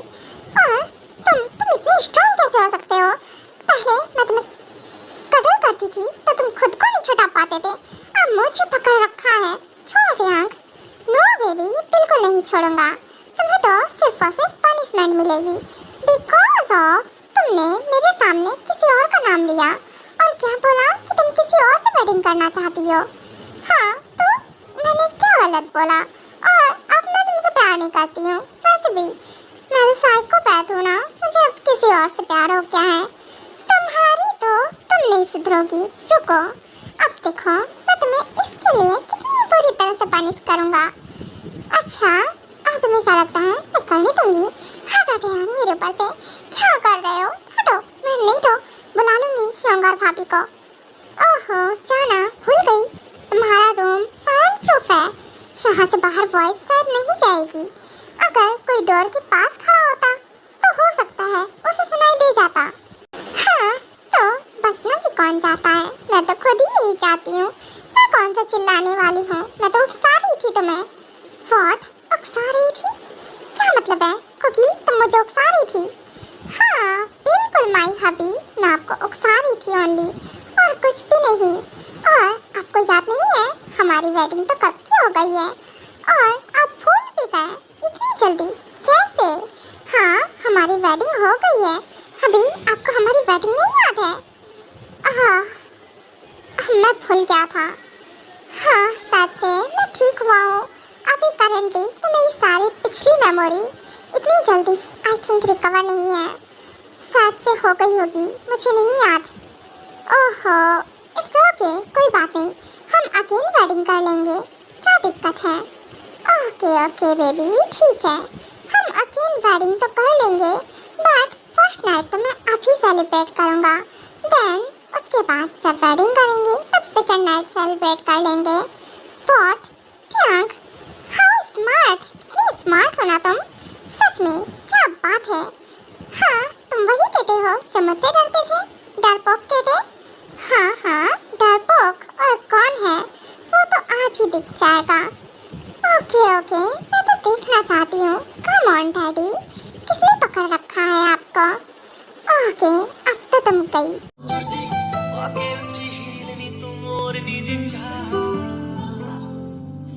[SPEAKER 2] और तुम इतनी स्ट्रॉन्ग कैसे हो सकते हो? पहले मैं तुम्हें कडल करती थी तो तुम खुद को नहीं छुड़ा पाते थे, अब मुझे पकड़ रखा है। छोड़ो ट्यांग। नो बेबी, बिल्कुल नहीं छोड़ूंगा। तुम्हें तो सिर्फ और सिर्फ पनिशमेंट मिलेगी बिकॉज ऑफ तुमने मेरे सामने किसी और का नाम लिया और क्या बोला कि तुम किसी और से वेडिंग करना चाहती हो। हाँ, तो मैंने क्या गलत बोला? और अब मैं तुमसे प्यार नहीं करती हूँ। वैसे भी मैं तो साइकोपैथ हूँ ना, मुझे अब किसी और से प्यार हो क्या है। तुम्हारी तो तुम नहीं सुधरोगी। रुको, अब देखो मैं तुम्हें इसके लिए कितनी बुरी तरह से पनिश करूँगा। अच्छा, अब तुम्हें क्या लगता है मैं करने दूँगी? हटो ट्यांग मेरे ऊपर से। क्या कर रहे हो? हटो, मैं नहीं तो बुला लूँगी श्रृंगार भाभी को। ओहो, जाना भूल गई, तुम्हारा रूम साउंड प्रूफ है, यहाँ से बाहर वॉइस शायद नहीं जाएगी। अगर कोई डोर के पास खड़ा होता तो हो सकता है उसे सुनाई दे जाता। हाँ, तो बचना भी कौन चाहता है? मैं तो खुद ही यही चाहती हूँ। मैं कौन सा चिल्लाने वाली हूँ? मैं तो उकसा रही थी तुम्हें। व्हाट? उकसा रही थी? क्या मतलब है कुकी, तुम मुझे उकसा रही थी? हाँ बिल्कुल माई हबी, मैं आपको उकसा रही थी ओनली, और कुछ भी नहीं। और आपको याद नहीं है हमारी वेडिंग तो कब की हो गई है, और आप भूल भी गए इतनी जल्दी कैसे? हाँ, हमारी वेडिंग हो गई है। अभी आपको हमारी वेडिंग नहीं याद है? मैं भूल गया था। हाँ, सच से मैं ठीक हुआ हूँ। अभी करंटली तो मेरी सारी पिछली मेमोरी इतनी जल्दी आई थिंक रिकवर नहीं है। शायद से हो गई होगी, मुझे नहीं याद। ओहो, इट्स ओके, कोई बात नहीं, हम अगेन वेडिंग कर लेंगे। क्या दिक्कत है? ओके बेबी, ठीक है, हम अगेन वेडिंग तो कर लेंगे, बट फर्स्ट नाइट तो मैं अभी सेलिब्रेट करूँगा। देन उसके बाद जब वेडिंग करेंगे तब सेकेंड नाइट सेलिब्रेट कर लेंगे। व्हाट? ट्यांग, हाउ स्मार्ट, कितनी स्मार्ट हो ना तुम। सच में क्या बात है। हाँ, तुम वही टेटे हो जो मुझसे डरते थे, डरपोक टेटे। हाँ, डरपोक, और कौन है वो तो आज ही दिख जाएगा। ओके, मैं तो देखना चाहती हूँ। कम ऑन डैडी, किसने पकड़ रखा है आपको? ओके, अब तो तुम गई।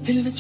[SPEAKER 4] दिल में